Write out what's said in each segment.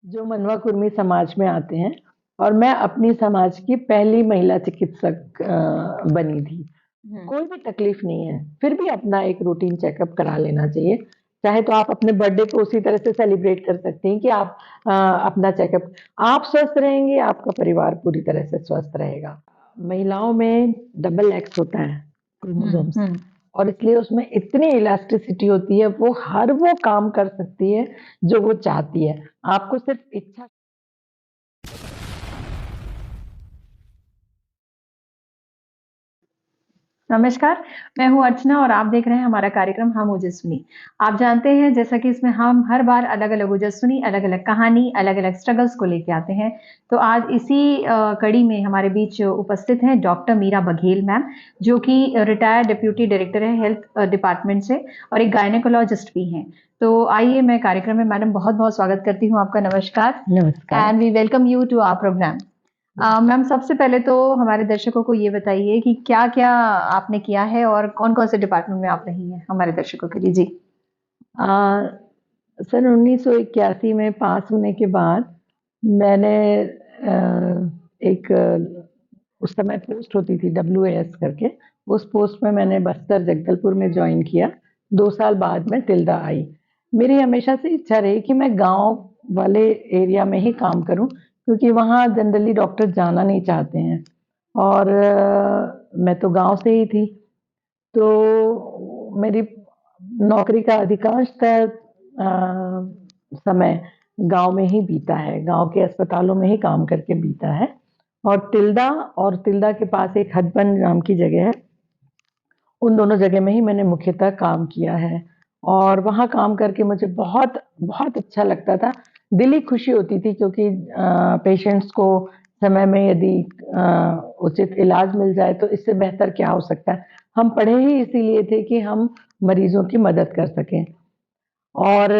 जो मनवा कुर्मी समाज में आते हैं और मैं अपनी समाज की पहली महिला चिकित्सक बनी थी। कोई भी तकलीफ नहीं है, फिर भी अपना एक रूटीन चेकअप करा लेना चाहिए। चाहे तो आप अपने बर्थडे को उसी तरह से सेलिब्रेट कर सकती हैं कि आप अपना चेकअप आप स्वस्थ रहेंगे, आपका परिवार पूरी तरह से स्वस्थ रहेगा। महिलाओं में डबल एक्स होता है क्रोमोसोम्स और इसलिए उसमें इतनी इलास्टिसिटी होती है, वो काम कर सकती है जो वो चाहती है। आपको सिर्फ इच्छा नमस्कार, मैं हूँ अर्चना और आप देख रहे हैं हमारा कार्यक्रम हम ओजस्विनी। आप जानते हैं जैसा कि इसमें हम हर बार अलग-अलग ओजस्विनी, अलग-अलग कहानी, अलग-अलग स्ट्रगल्स को लेके आते हैं। तो आज इसी कड़ी में हमारे बीच उपस्थित हैं डॉक्टर मीरा बघेल मैम, जो कि रिटायर्ड डिप्यूटी डायरेक्टर है हेल्थ डिपार्टमेंट से और एक गायनेकोलॉजिस्ट भी हैं। तो आइए मैं कार्यक्रम में मैडम बहुत-बहुत स्वागत करती हूँ आपका। नमस्कार नमस्कार। And we welcome you to our programme. Ma'am सबसे पहले तो हमारे दर्शकों को ये बताइए कि क्या-क्या आपने किया है और कौन-कौन से डिपार्टमेंट में आप रही हैं हमारे दर्शकों के लिए? जी। अ, सन 1981 में पास होने के बाद मैंने एक उस समय पोस्ट होती थी WAS करके, उस पोस्ट में मैंने बस्तर जगदलपुर में जॉइन किया। 2 साल बाद मैं तिल्दा आई। मेरी हमेशा से इच्छा रही कि मैं गाँव वाले एरिया में ही काम करूँ, क्योंकि वहाँ जनरली डॉक्टर जाना नहीं चाहते हैं और मैं तो गाँव से ही थी। तो मेरी नौकरी का अधिकांशतः समय गाँव में ही बीता है, गाँव के अस्पतालों में ही काम करके बीता है और तिल्दा के पास एक हथबन नाम की जगह है, उन दोनों जगह में ही मैंने मुख्यतः काम किया है और वहाँ काम करके मुझे बहुत, बहुत अच्छा लगता था। दिली खुशी होती थी क्योंकि पेशेंट्स को समय में यदि उचित इलाज मिल जाए तो इससे बेहतर क्या हो सकता है। हम पढ़े ही इसीलिए थे कि हम मरीज़ों की मदद कर सकें और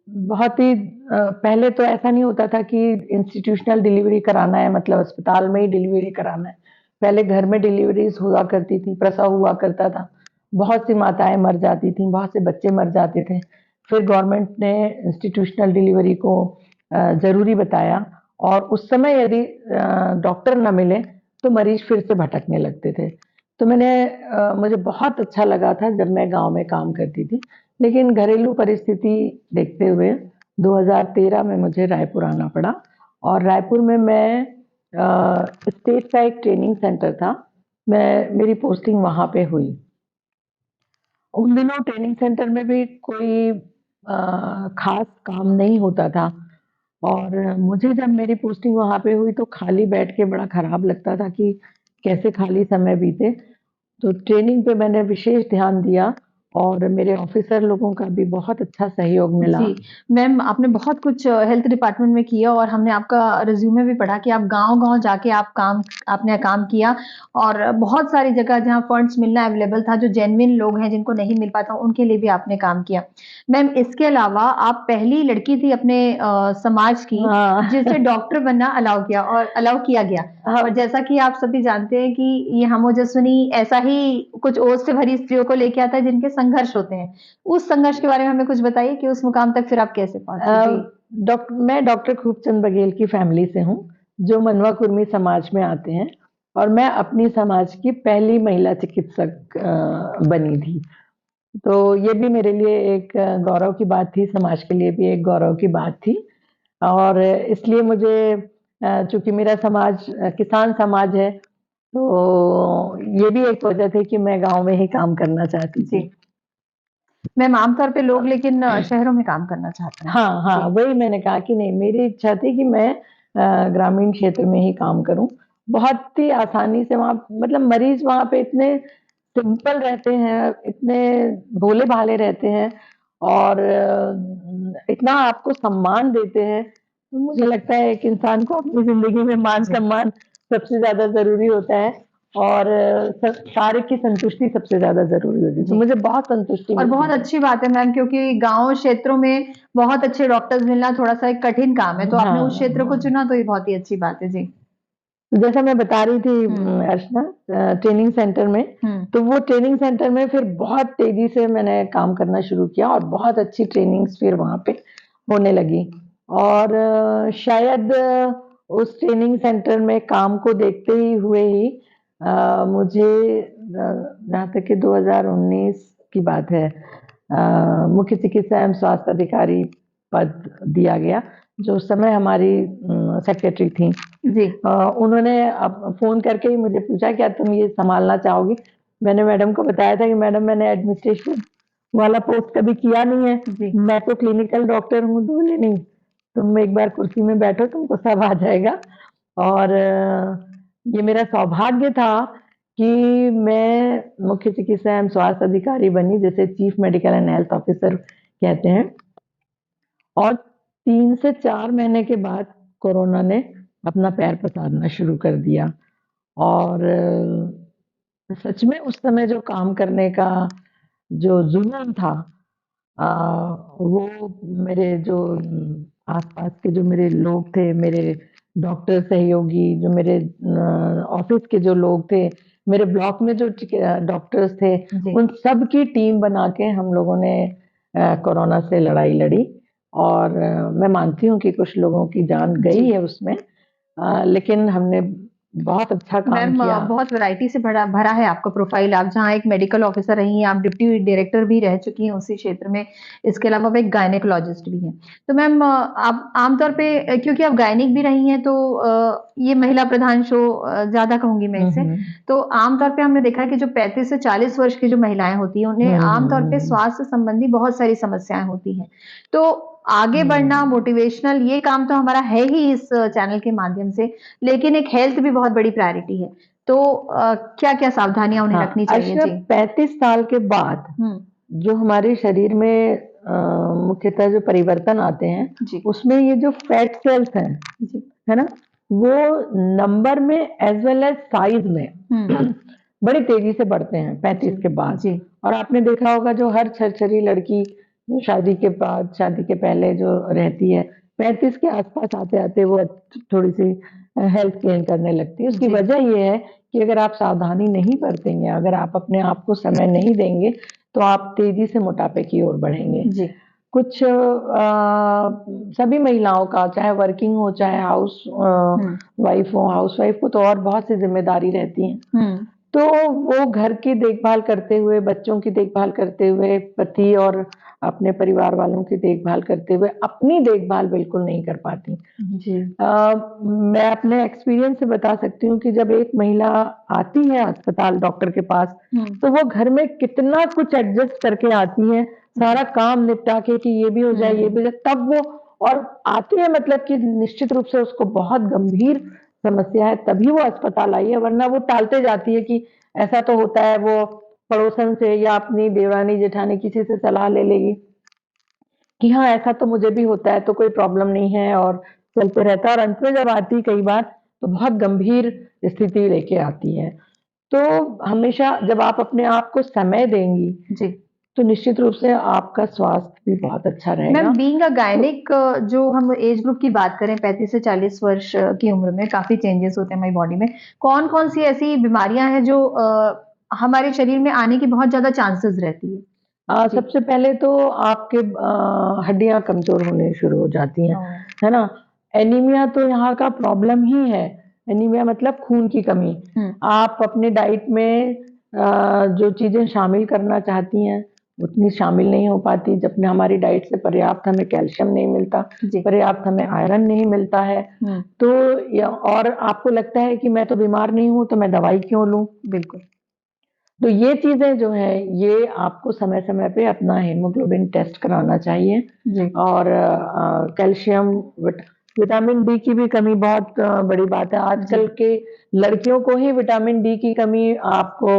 बहुत ही पहले तो ऐसा नहीं होता था कि इंस्टीट्यूशनल डिलीवरी कराना है मतलब अस्पताल में ही डिलीवरी कराना है। पहले घर में डिलीवरीज़ हुआ करती थी, प्रसव हुआ करता था। बहुत सी माताएँ मर जाती थीं, बहुत से बच्चे मर जाते थे। फिर गवर्नमेंट ने इंस्टीट्यूशनल डिलीवरी को ज़रूरी बताया और उस समय यदि डॉक्टर ना मिले तो मरीज़ फिर से भटकने लगते थे। तो मुझे बहुत अच्छा लगा था जब मैं गाँव में काम करती थी। लेकिन घरेलू परिस्थिति देखते हुए 2013 में मुझे रायपुर आना पड़ा और रायपुर में मैं स्टेट का एक ट्रेनिंग सेंटर था, मेरी पोस्टिंग वहाँ पे हुई। उन दिनों ट्रेनिंग सेंटर में भी कोई ख़ास काम नहीं होता था और मुझे जब मेरी पोस्टिंग वहाँ पे हुई तो खाली बैठ के बड़ा खराब लगता था कि कैसे खाली समय बीते। तो ट्रेनिंग पे मैंने विशेष ध्यान दिया और मेरे ऑफ़िसर लोगों का भी बहुत अच्छा सहयोग मिला। जी, मैम आपने बहुत कुछ हेल्थ डिपार्टमेंट में किया और हमने आपका रिज़्यूमे भी पढ़ा कि आप गाँव-गाँव जाके आपने काम किया और बहुत सारी जगह जहाँ फंड्स मिलना अवेलेबल था, जो जेन्युइन लोग हैं जिनको नहीं मिल पाता, उनके लिए भी आपने काम किया। मैम इसके अलावा आप पहली लड़की थी अपने समाज की हाँ। जिसे डॉक्टर बनना अलाउ किया गया। हाँ। और जैसा कि आप सभी जानते हैं कि ये हम ओजस्विनी ऐसा ही कुछ ओज से भरी स्त्रियों को लेके आता है जिनके संघर्ष होते हैं। उस संघर्ष के बारे में हमें कुछ बताइए कि उस मुकाम तक फिर आप कैसे पहुँचे? जी। मैं डॉक्टर खूबचंद बघेल की फैमिली से हूँ, जो मनवा कुर्मी समाज में आते हैं और मैं अपनी समाज की पहली महिला चिकित्सक बनी थी। तो ये भी मेरे लिए एक गौरव की बात थी, समाज के लिए भी एक गौरव की बात थी और इसलिए मुझे चूँकि मेरा समाज किसान समाज है, तो ये भी एक वजह थी कि मैं गाँव में ही काम करना चाहती थी। जी। मैम आमतौर पे लोग लेकिन शहरों में काम करना चाहते हैं। हाँ, हाँ, जी। वही मैंने कहा कि नहीं मेरी इच्छा थी कि मैं ग्रामीण क्षेत्र में ही काम करूँ। बहुत ही आसानी से वहाँ मतलब मरीज़ वहाँ पे इतने सिंपल रहते हैं, इतने भोले-भाले रहते हैं और इतना आपको सम्मान देते हैं। तो मुझे लगता है एक इंसान को अपनी ज़िंदगी में मान-सम्मान सबसे ज़्यादा ज़रूरी होता है और कार्य की संतुष्टि सबसे ज़्यादा ज़रूरी होती है। तो जी। मुझे बहुत संतुष्टि और बहुत मिलती थी। अच्छी बात है मैम क्योंकि गाँव क्षेत्रों में बहुत अच्छे डॉक्टर्स मिलना थोड़ा-सा एक कठिन काम है, तो आपने हाँ, उस क्षेत्र को हाँ। चुना तो ये बहुत ही अच्छी बात है। जी। जैसा मैं बता रही थी हुँ। अर्चना ट्रेनिंग सेंटर में, हुँ। तो वो ट्रेनिंग सेंटर में फिर बहुत तेज़ी से मैंने काम करना शुरू किया और बहुत अच्छी ट्रेनिंग्स फिर वहाँ पे होने लगी। और शायद उस ट्रेनिंग सेंटर में काम को देखते ही हुए ही मुझे जहाँ तक कि 2019 की बात है, मुख्य चिकित्सा एवं स्वास्थ्य अधिकारी पद दिया गया, जो उस समय हमारी सेक्रेटरी थी। जी। उन्होंने फ़ोन करके ही मुझे पूछा, क्या तुम ये संभालना चाहोगी? मैंने मैडम को बताया था कि मैडम मैंने एडमिनिस्ट्रेशन वाला पोस्ट कभी किया नहीं है, जी। मैं तो क्लिनिकल डॉक्टर हूँ। तो बोले नहीं, तुम एक बार कुर्सी में बैठो, तुमको सब आ जाएगा। और ये मेरा सौभाग्य था कि मैं मुख्य चिकित्सा एवं स्वास्थ्य अधिकारी बनी, जिसे chief medical and health officer कहते हैं। और 3 से 4 महीने के बाद कोरोना ने अपना पैर पसारना शुरू कर दिया। और सच में उस समय जो काम करने का जो जुनून था, वो मेरे जो आसपास के जो मेरे लोग थे, मेरे डॉक्टर सहयोगी, जो मेरे ऑफिस के जो लोग थे, मेरे ब्लॉक में जो डॉक्टर्स थे, जी। उन सब की टीम बना के हम लोगों ने कोरोना से लड़ाई लड़ी। और मैं मानती हूँ कि कुछ लोगों की जान गई जी। है उसमें, लेकिन हमने बहुत अच्छा काम मैम किया। बहुत वैरायटी से भरा भरा है आपका प्रोफाइल। आप जहाँ एक मेडिकल ऑफिसर रही हैं, आप डिप्टी डायरेक्टर भी रह चुकी हैं उसी क्षेत्र में। इसके अलावा आप एक गायनेकोलॉजिस्ट भी हैं। तो मैम आप आमतौर पे क्योंकि आप गायनिक भी रही हैं, तो ये महिला प्रधान शो ज़्यादा कहूँगी मैं इसे। तो आमतौर पे हमने देखा है कि जो 35 से 40 वर्ष की जो महिलाएं होती हैं, उन्हें आमतौर पे स्वास्थ्य संबंधी बहुत सारी समस्याएं होती हैं। तो आगे बढ़ना, मोटिवेशनल, ये काम तो हमारा है ही इस चैनल के माध्यम से, लेकिन एक हेल्थ भी बहुत बड़ी प्रायोरिटी है। तो क्या-क्या सावधानियाँ उन्हें रखनी चाहिए? अच्छा, जी। 35 साल के बाद जो हमारे शरीर में मुख्यतः जो परिवर्तन आते हैं, जी। उसमें ये जो फैट सेल्स हैं, जी। है ना? वो नंबर में एज़ वेल एज़ साइज़ में बड़ी तेज़ी से बढ़ते हैं 35 के बाद। जी। और आपने देखा होगा जो हर छरछरी लड़की जो शादी के बाद, शादी के पहले जो रहती है, 35 के आस-पास आते-आते वो थोड़ी-सी हेल्थ गेन करने लगती है। उसकी जी। वजह ये है कि अगर आप सावधानी नहीं बरतेंगे, अगर आप अपने आप को समय नहीं देंगे, तो आप तेज़ी से मोटापे की ओर बढ़ेंगे। जी। कुछ सभी महिलाओं का, चाहे वर्किंग हो, चाहे वाइफ हो, हाउसवाइफ को तो और बहुत सी ज़िम्मेदारी रहती हैं। तो वो घर की देखभाल करते हुए, बच्चों की देखभाल करते हुए, पति और अपने परिवार वालों की देखभाल करते हुए, अपनी देखभाल बिल्कुल नहीं कर पाती। जी। मैं अपने एक्सपीरियंस से बता सकती हूँ कि जब एक महिला आती है अस्पताल डॉक्टर के पास, तो वो घर में कितना कुछ एडजस्ट करके आती है, सारा काम निपटा के कि ये भी हो जाए, ये भी हो जाए, तब वो और आती है, मतलब कि निश्चित रूप से उसको बहुत गंभीर समस्या है, तभी वो अस्पताल आई है, वरना वो टालते जाती है कि ऐसा तो होता है, वो पड़ोसन से या अपनी देवरानी जेठानी किसी से सलाह ले लेगी कि हाँ, ऐसा तो मुझे भी होता है, तो कोई प्रॉब्लम नहीं है, और चलते रहता है। और अंत में जब आती कई बार, तो बहुत गंभीर स्थिति लेके आती है। तो हमेशा जब आप अपने आप को समय देंगी, जी। तो निश्चित रूप से आपका स्वास्थ्य भी बहुत अच्छा रहेगा। मैम बीइंग अ गायनिक, जो हम एज ग्रुप की बात करें, 35 से 40 वर्ष की उम्र में काफ़ी चेंजेस होते हैं हमारी बॉडी में। कौन-कौन सी ऐसी बीमारियाँ हैं जो हमारे शरीर में आने की बहुत ज़्यादा चांसेस रहती है? जी। सबसे पहले तो आपके हड्डियाँ कमज़ोर होने शुरू हो जाती हैं, है ना? एनीमिया तो यहाँ का प्रॉब्लम ही है। एनीमिया मतलब खून की कमी। आप अपने डाइट में जो चीज़ें शामिल करना चाहती हैं, उतनी शामिल नहीं हो पाती। जब हमारी डाइट से पर्याप्त हमें कैल्शियम नहीं मिलता, जी। पर्याप्त हमें आयरन नहीं मिलता है, तो और आपको लगता है कि मैं तो बीमार नहीं हूँ, तो मैं दवाई क्यों लूँ? बिल्कुल। तो ये चीज़ें जो हैं, ये आपको समय-समय पे अपना हीमोग्लोबिन टेस्ट कराना चाहिए। जी। और कैल्शियम, विटामिन डी की भी कमी बहुत बड़ी बात है। आजकल के लड़कियों को ही विटामिन डी की कमी, आपको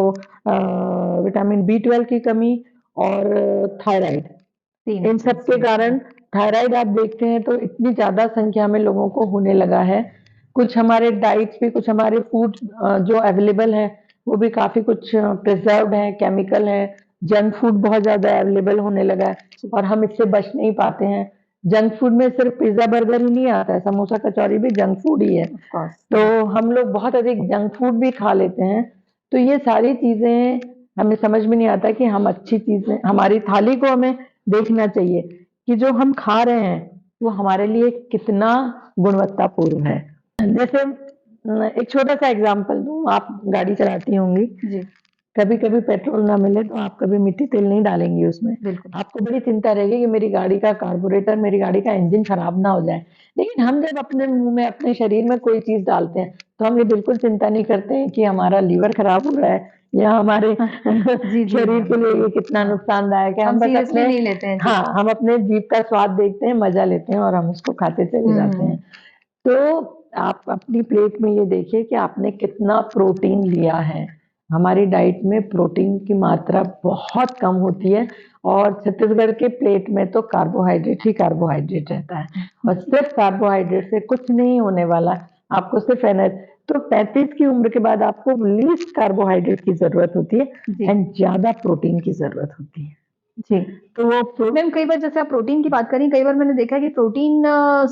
विटामिन बी12 की कमी और थायराइड, इन सब के कारण थायराइड आप देखते हैं तो इतनी ज़्यादा संख्या में लोगों को होने लगा है। कुछ हमारे डाइट्स भी, कुछ हमारे फूड जो अवेलेबल हैं, वो भी काफ़ी कुछ प्रिज़र्व्ड हैं, केमिकल हैं। जंक फूड बहुत ज़्यादा अवेलेबल होने लगा है और हम इससे बच नहीं पाते हैं। जंक फूड में सिर्फ पिज़्ज़ा, बर्गर ही नहीं आता है, समोसा, कचौरी भी जंक फूड ही है। तो हम लोग बहुत अधिक जंक फूड भी खा लेते हैं। तो ये सारी चीज़ें हमें समझ में नहीं आता कि हम अच्छी चीज़ें, हमारी थाली को हमें देखना चाहिए कि जो हम खा रहे हैं, वो हमारे लिए कितना गुणवत्तापूर्ण है। जैसे एक छोटा सा एग्जांपल दूं, आप गाड़ी चलाती होंगी, जी कभी कभी पेट्रोल ना मिले तो आप कभी मिट्टी तेल नहीं डालेंगी उसमें, बिल्कुल। आपको बड़ी चिंता रहेगी कि मेरी गाड़ी का कार्बोरेटर, मेरी गाड़ी का इंजन खराब ना हो जाए। लेकिन हम जब अपने मुंह में, अपने शरीर में कोई चीज डालते हैं तो हम ये बिल्कुल चिंता नहीं करते हैं कि हमारा लीवर खराब हो रहा है या हमारे जी जी शरीर हाँ के लिए ये कितना हाँ, नुकसानदायक है। हम हम बस सीरियसली अपने, नहीं लेते हैं। जी हाँ, हम अपने जीभ का स्वाद देखते हैं, मजा लेते हैं और हम उसको खाते चले जाते हम्म। हैं। तो आप अपनी प्लेट में ये देखिए कि आपने कितना प्रोटीन लिया है। हमारी डाइट में प्रोटीन की मात्रा बहुत कम होती है और छत्तीसगढ़ के प्लेट में तो कार्बोहाइड्रेट ही कार्बोहाइड्रेट रहता है और सिर्फ कार्बोहाइड्रेट से कुछ नहीं होने वाला। आपको सिर्फ एनर्जी, तो 35 की उम्र के बाद आपको लीस्ट कार्बोहाइड्रेट की जरूरत होती है जी एंड ज्यादा प्रोटीन की जरूरत होती है। जी तो वो मैम, कई बार जैसे आप प्रोटीन की बात करें, कई बार मैंने देखा है कि प्रोटीन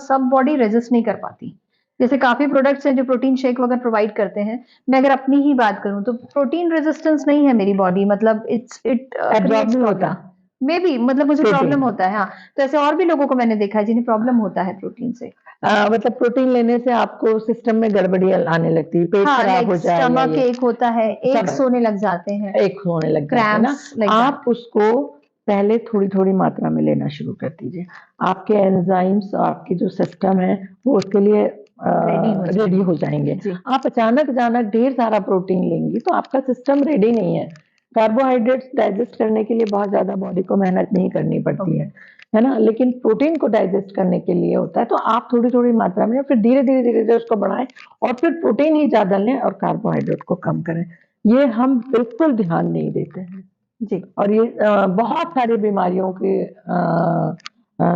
सब बॉडी रेजिस्ट नहीं कर पाती। जैसे काफी प्रोडक्ट्स हैं जो प्रोटीन शेक वगैरह प्रोवाइड करते हैं। मैं अगर अपनी ही बात करूं तो प्रोटीन रेजिस्टेंस नहीं है मेरी बॉडी, मतलब इट एब्जॉर्ब क्रिएट्स नहीं होता प्रॉब्लम। मे बी मतलब मुझे प्रोटीन। प्रॉब्लम होता है, हाँ। तो ऐसे और भी लोगों को मैंने देखा है जिन्हें प्रॉब्लम होता है प्रोटीन से। मतलब प्रोटीन लेने से आपको सिस्टम में गड़बड़ी आने लगती है, पेट हाँ, खराब लाइक हो जाए या स्टमक ये एक होता है, एक सब सोने लग जाते हैं, एक होने लग जाते हैं ना। क्रैम्प्स लाइक आप दैट। उसको पहले थोड़ी थोड़ी मात्रा में लेना शुरू कर दीजिए। आपके एंजाइम्स, आपकी जो सिस्टम है वो उसके लिए रेडी हो रेडी जाए। हो जाएंगे। जी आप अचानक अचानक ढेर सारा प्रोटीन लेंगी तो आपका सिस्टम रेडी नहीं है। कार्बोहाइड्रेट्स डाइजेस्ट करने के लिए बहुत ज्यादा बॉडी को मेहनत नहीं करनी पड़ती ओके। है ना, लेकिन प्रोटीन को डाइजेस्ट करने के लिए होता है। तो आप थोड़ी थोड़ी मात्रा में, फिर धीरे धीरे धीरे धीरे उसको बढ़ाएं और फिर प्रोटीन ही ज्यादा लें और कार्बोहाइड्रेट को कम करें। ये हम बिल्कुल ध्यान नहीं देते हैं जी और ये बहुत सारी बीमारियों के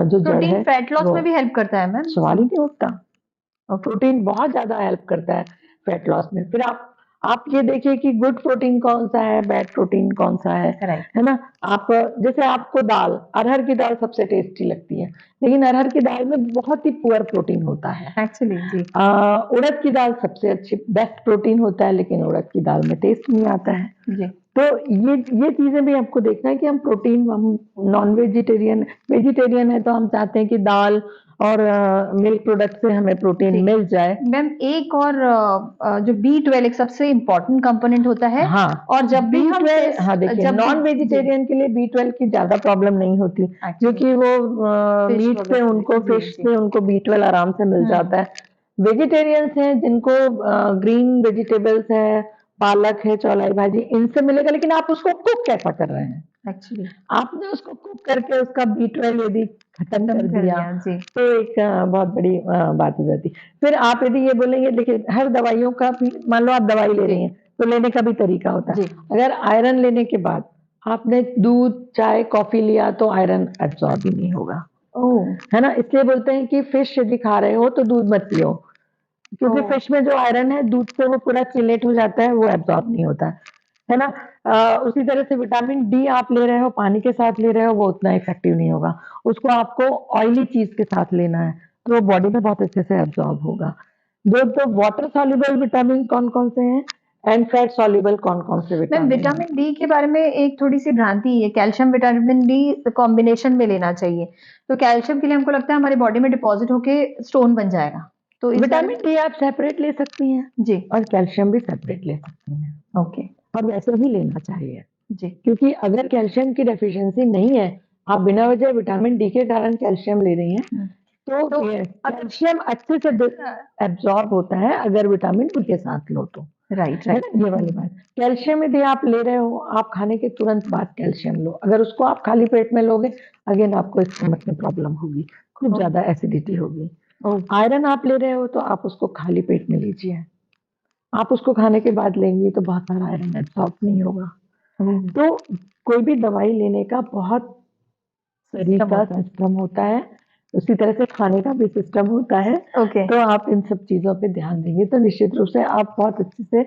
जो जड़ प्रोटीन है फैट लॉस वो में भी हेल्प करता है मैम। सवाल ही नहीं उठता। और ओके। प्रोटीन बहुत ज्यादा हेल्प करता है फैट लॉस में। फिर आप ये देखिए कि गुड प्रोटीन कौन सा है, बैड प्रोटीन कौन सा राइट। है ना। आप जैसे आपको दाल, अरहर की दाल सबसे टेस्टी लगती है, लेकिन अरहर की दाल में बहुत ही पुअर प्रोटीन होता है। एक्चुअली जी उड़द की दाल सबसे अच्छी बेस्ट प्रोटीन होता है, लेकिन उड़द की दाल में टेस्ट नहीं आता है। जी तो ये चीजें भी आपको देखना है कि हम प्रोटीन, हम नॉन वेजिटेरियन, वेजिटेरियन है तो हम चाहते हैं कि दाल और मिल्क प्रोडक्ट से हमें प्रोटीन जी मिल जाए। मैम, एक और जो B12 एक सबसे इम्पोर्टेंट कंपोनेंट होता है। हाँ, और जब भी बी हम ट्वेल्व, हाँ देखिए, जब भी नॉन जी वेजिटेरियन के लिए B12 की ज्यादा प्रॉब्लम नहीं होती एक्चुअली क्योंकि वो फिश मीट से वगैरह उनको, जी फिश जी से उनको B12 आराम से मिल जाता है। वेजिटेरियंस हैं जिनको ग्रीन वेजिटेबल्स है, पालक है, चौलाई भाजी, इनसे मिलेगा, लेकिन आप उसको कुक कैसा कर रहे हैं। एक्चुअली आपने उसको कुक करके उसका B12 यदि खत्म खत्म कर कर दिया दिया जी। तो एक बहुत बड़ी बात हो जाती। फिर आप यदि ये बोलेंगे, देखिए हर दवाइयों का भी, मान लो आप दवाई ले जी रही हैं तो लेने का भी तरीका होता जी है। अगर आयरन लेने के बाद आपने दूध, चाय, कॉफी लिया तो आयरन एब्सॉर्ब ही नहीं होगा, ओह है ना। इसलिए बोलते हैं कि फिश यदि खा रहे हो तो दूध मत पियो, क्योंकि ओह फिश में जो आयरन है दूध से वो पूरा चिलेट हो जाता है, वो एब्सॉर्ब नहीं होता है ना। उसी तरह से विटामिन डी आप ले रहे हो, पानी के साथ ले रहे हो, वो उतना इफेक्टिव नहीं होगा। उसको आपको ऑयली चीज के साथ लेना है तो वो बॉडी में बहुत अच्छे से एब्सॉर्ब होगा। जो तो वाटर सॉल्युबल विटामिन कौन कौन से हैं एंड फैट सॉल्युबल कौन कौन से मैम, विटामिन हैं। विटामिन डी के बारे में एक थोड़ी सी भ्रांति है, कैल्शियम विटामिन डी कॉम्बिनेशन में लेना चाहिए। तो कैल्शियम के लिए हमको लगता है हमारी बॉडी में डिपॉजिट होके स्टोन बन जाएगा। तो इस बारे विटामिन में डी आप सेपरेट ले सकती हैं जी और कैल्शियम भी सेपरेट ले सकती हैं, ओके और वैसे ही लेना चाहिए। जी क्योंकि अगर कैल्शियम की डेफिशिएंसी नहीं है, आप बिना वजह विटामिन डी के कारण कैल्शियम ले रही हैं, तो तो अगर कैल्शियम अच्छे से एब्जॉर्ब होता है अगर विटामिन डी के साथ लो तो, राइट है राइट ना। ये वाली बात, कैल्शियम यदि आप ले रहे हो, आप खाने के तुरंत बाद कैल्शियम लो। अगर उसको आप खाली पेट में लोगे, अगेन आपको स्टमक में प्रॉब्लम होगी, खूब ज्यादा एसिडिटी होगी। आयरन आप ले रहे हो तो आप उसको खाली पेट में लीजिए, आप उसको खाने के बाद लेंगी तो बहुत सारा आयरन एब्सॉर्ब नहीं होगा। तो कोई भी दवाई लेने का बहुत शरीर सिस्टम का होता है। सिस्टम होता है, उसी तरह से खाने का भी सिस्टम होता है। ओके तो आप इन सब चीजों पे ध्यान देंगे तो निश्चित रूप से आप बहुत अच्छे से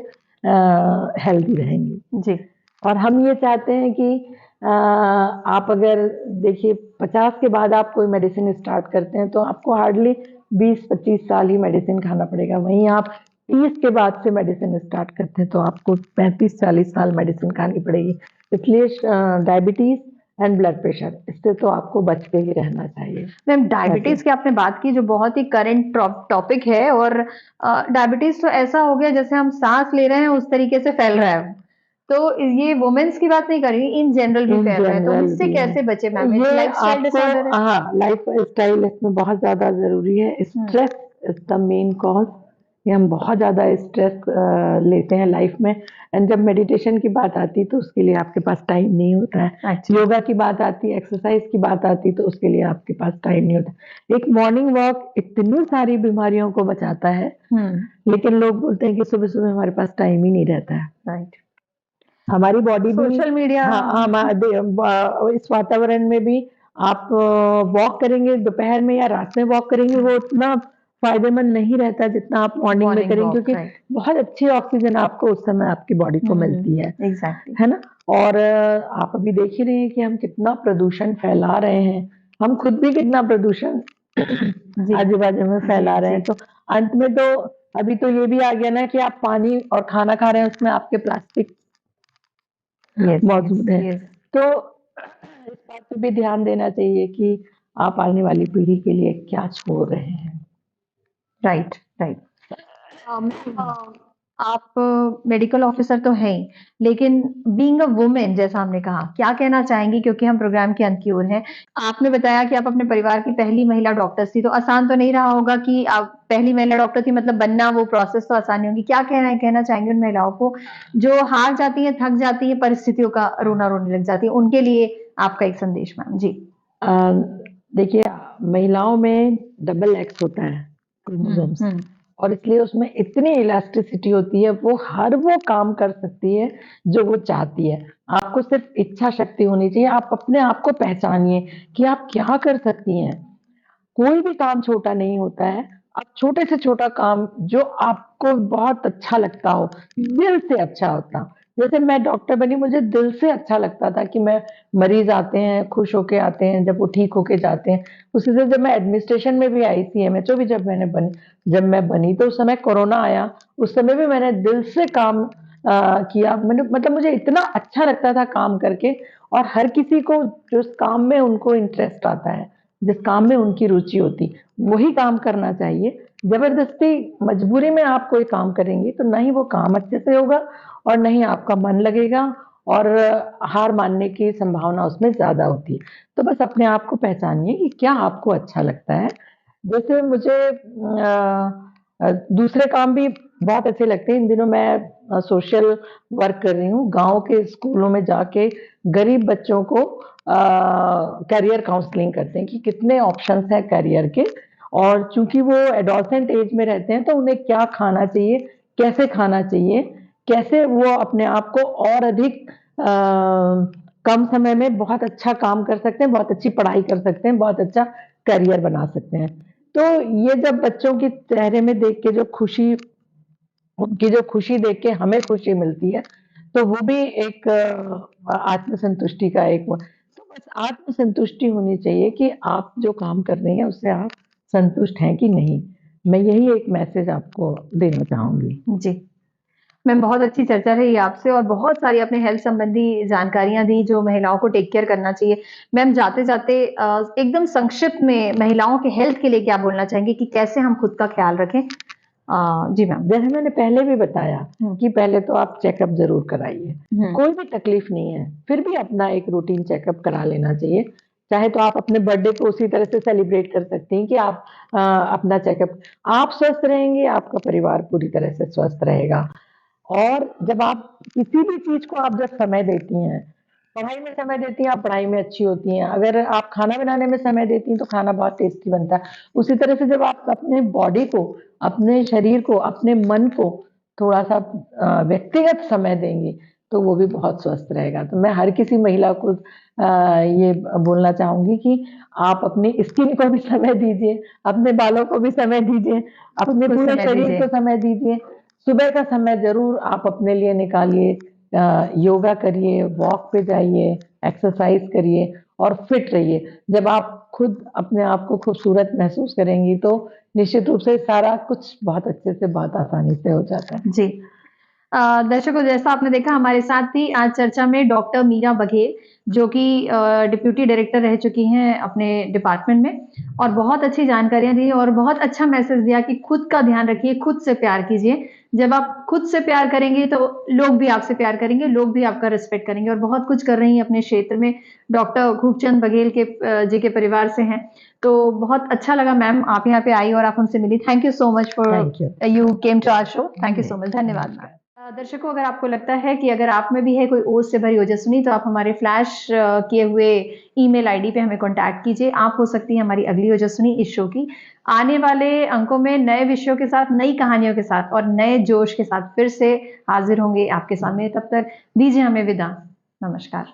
हेल्दी रहेंगी। जी और हम ये चाहते हैं कि आप अगर देखिए 50 के बाद आप कोई मेडिसिन स्टार्ट करते हैं तो आपको हार्डली 20-25 साल ही मेडिसिन खाना पड़ेगा। वहीं आप 30 के बाद से मेडिसिन स्टार्ट करते हैं तो आपको 35-40 साल मेडिसिन खानी पड़ेगी। इसलिए डायबिटीज एंड ब्लड प्रेशर, इससे तो आपको बच के ही रहना चाहिए। मैम डायबिटीज की आपने बात की जो बहुत ही करंट टॉपिक है, और डायबिटीज तो ऐसा हो गया जैसे हम सांस ले रहे हैं उस तरीके से फैल रहा है। तो ये वुमेन्स की बात नहीं कर रही, इन जनरल भी इन फैल रहा है, तो जनरल इससे भी है कैसे बचे मैम? ये लाइफस्टाइल आपको। डिसऑर्डर है। हाँ, लाइफ स्टाइल इसमें बहुत ज्यादा जरूरी है। Stress is the main cause. ये हम बहुत ज्यादा स्ट्रेस लेते हैं लाइफ में। एंड जब मेडिटेशन की बात आती है तो उसके लिए आपके पास टाइम नहीं होता है। अच्छा। योगा की बात आती है, एक्सरसाइज की बात आती है तो उसके लिए आपके पास टाइम नहीं होता। एक मॉर्निंग वॉक इतनी सारी बीमारियों को बचाता है, लेकिन लोग बोलते हैं कि सुबह सुबह हमारे पास टाइम ही नहीं रहता है। राइट। हमारी बॉडी भी, सोशल मीडिया। हाँ, इस वातावरण में भी आप वॉक करेंगे दोपहर में या रात में वॉक करेंगे, वो उतना फायदेमंद नहीं रहता जितना आप मॉर्निंग में करेंगे, क्योंकि बहुत अच्छी ऑक्सीजन आपको उस समय आपकी बॉडी को मिलती है। एग्जैक्टली। है ना। और आप अभी देख ही रहे हैं कि हम कितना प्रदूषण फैला रहे हैं, हम खुद भी कितना प्रदूषण आजू बाजू में फैला रहे हैं। तो अंत में तो अभी तो ये भी आ गया ना कि आप पानी और खाना खा रहे हैं उसमें आपके प्लास्टिक मौजूद है। तो इस बात पे भी ध्यान देना चाहिए कि आप आने वाली पीढ़ी के लिए क्या छोड़ रहे हैं। Right right. आप मेडिकल ऑफिसर तो हैं, लेकिन बीइंग अ वुमेन जैसा हमने कहा, क्या कहना चाहेंगी? क्योंकि हम प्रोग्राम के अंत की ओर हैं। आपने बताया कि आप अपने परिवार की पहली महिला डॉक्टर थी, तो आसान तो नहीं रहा होगा कि आप पहली महिला डॉक्टर थी, मतलब बनना, वो प्रोसेस तो आसान नहीं होगी। क्या कहना चाहेंगे उन महिलाओं को जो हार जाती है, थक जाती है, परिस्थितियों का रोना रोने लग जाती है? उनके लिए आपका एक संदेश मैम जी। देखिए, महिलाओं में डबल एक्स होता है क्रोमोसोम्स, और इसलिए उसमें इतनी इलास्टिसिटी होती है, वो काम कर सकती है जो वो चाहती है। आपको सिर्फ इच्छा शक्ति होनी चाहिए। आप अपने आप को पहचानिए कि आप क्या कर सकती हैं। कोई भी काम छोटा नहीं होता है। आप छोटे से छोटा काम जो आपको बहुत अच्छा लगता हो, दिल से अच्छा होता। जैसे मैं डॉक्टर बनी, मुझे दिल से अच्छा लगता था कि मैं मरीज आते हैं, खुश होके आते हैं, जब वो ठीक होके जाते हैं। उसी से जब मैं एडमिनिस्ट्रेशन में भी आई, CMHO भी जब मैं बनी तो उस समय कोरोना आया। उस समय भी मैंने दिल से काम किया। मतलब मुझे इतना अच्छा लगता था काम करके। और हर किसी को जो उस काम में उनको इंटरेस्ट आता है, जिस काम में उनकी रुचि होती, वही काम करना चाहिए। जबरदस्ती मजबूरी में आप कोई काम करेंगी तो ना ही वो काम अच्छे से होगा और ना ही आपका मन लगेगा, और हार मानने की संभावना उसमें ज्यादा होती है। तो बस अपने आप को पहचानिए कि क्या आपको अच्छा लगता है। जैसे मुझे दूसरे काम भी बहुत अच्छे लगते हैं। इन दिनों मैं सोशल वर्क कर रही हूँ, गांव के स्कूलों में जाके गरीब बच्चों को करियर काउंसलिंग करते हैं कि कितने ऑप्शंस हैं करियर के, और चूंकि वो एडोलसेंट एज में रहते हैं तो उन्हें क्या खाना चाहिए, कैसे खाना चाहिए, कैसे वो अपने आप को और अधिक कम समय में बहुत अच्छा काम कर सकते हैं, बहुत अच्छी पढ़ाई कर सकते हैं, बहुत अच्छा करियर बना सकते हैं। तो ये जब बच्चों के चेहरे में देख के जो खुशी, उनकी जो खुशी देख के हमें खुशी मिलती है, तो वो भी एक आत्मसंतुष्टि का एक तो बस आत्मसंतुष्टि होनी चाहिए कि आप जो काम कर रही हैं उससे आप संतुष्ट हैं कि नहीं। मैं यही एक मैसेज आपको देना चाहूंगी जी। मैम बहुत अच्छी चर्चा रही आपसे, और बहुत सारी अपने हेल्थ संबंधी जानकारियां दी जो महिलाओं को टेक केयर करना चाहिए। मैम जाते जाते एकदम संक्षिप्त में महिलाओं के हेल्थ के लिए क्या बोलना चाहेंगे कि कैसे हम खुद का ख्याल रखें? जी मैम। जैसे मैंने पहले भी बताया कि पहले तो आप चेकअप जरूर कराइए। कोई भी तकलीफ नहीं है फिर भी अपना एक रूटीन चेकअप करा लेना चाहिए। चाहे तो आप अपने बर्थडे को उसी तरह से सेलिब्रेट कर सकती हैं कि आप अपना चेकअप, आप स्वस्थ रहेंगे, आपका परिवार पूरी तरह से स्वस्थ रहेगा। और जब आप किसी भी चीज को आप जब समय देती हैं, पढ़ाई में समय देती हैं, आप पढ़ाई में अच्छी होती हैं। अगर आप खाना बनाने में समय देती हैं तो खाना बहुत टेस्टी बनता है। उसी तरह से जब आप अपने बॉडी को, अपने शरीर को, अपने मन को थोड़ा सा व्यक्तिगत समय देंगी तो वो भी बहुत स्वस्थ रहेगा। तो मैं हर किसी महिला को ये बोलना चाहूंगी कि आप अपनी स्किन को भी समय दीजिए, अपने बालों को भी समय दीजिए, अपने पूरे शरीर को समय दीजिए। सुबह का समय जरूर आप अपने लिए निकालिए, योगा करिए, वॉक पे जाइए, एक्सरसाइज करिए और फिट रहिए। जब आप खुद अपने आप को खूबसूरत महसूस करेंगी तो निश्चित रूप से सारा कुछ बहुत अच्छे से, बहुत आसानी से हो जाता है जी। दर्शकों, जैसा आपने देखा हमारे साथ थी आज चर्चा में डॉक्टर मीरा बघेल, जो कि डिप्यूटी डायरेक्टर रह चुकी हैं अपने डिपार्टमेंट में, और बहुत अच्छी जानकारियाँ दी और बहुत अच्छा मैसेज दिया कि खुद का ध्यान रखिए, खुद से प्यार कीजिए। जब आप खुद से प्यार करेंगे तो लोग भी आपसे प्यार करेंगे, लोग भी आपका रिस्पेक्ट करेंगे, और बहुत कुछ कर रही हैं अपने क्षेत्र में। डॉक्टर खूबचंद बघेल के जी के परिवार से हैं। तो बहुत अच्छा लगा मैम आप यहाँ पे आई और आप हमसे मिली। Thank you so much for thank you. You came to our show. Thank you so much. धन्यवाद मैम। दर्शकों, अगर आपको लगता है कि अगर आप में भी है कोई ओज से भरी ओजस्विनी, तो आप हमारे फ्लैश किए हुए ईमेल आईडी पे हमें कांटेक्ट कीजिए। आप हो सकती है हमारी अगली ओजस्विनी इस शो की। आने वाले अंकों में नए विषयों के साथ, नई कहानियों के साथ और नए जोश के साथ फिर से हाजिर होंगे आपके सामने। तब तक दीजिए हमें विदा। नमस्कार।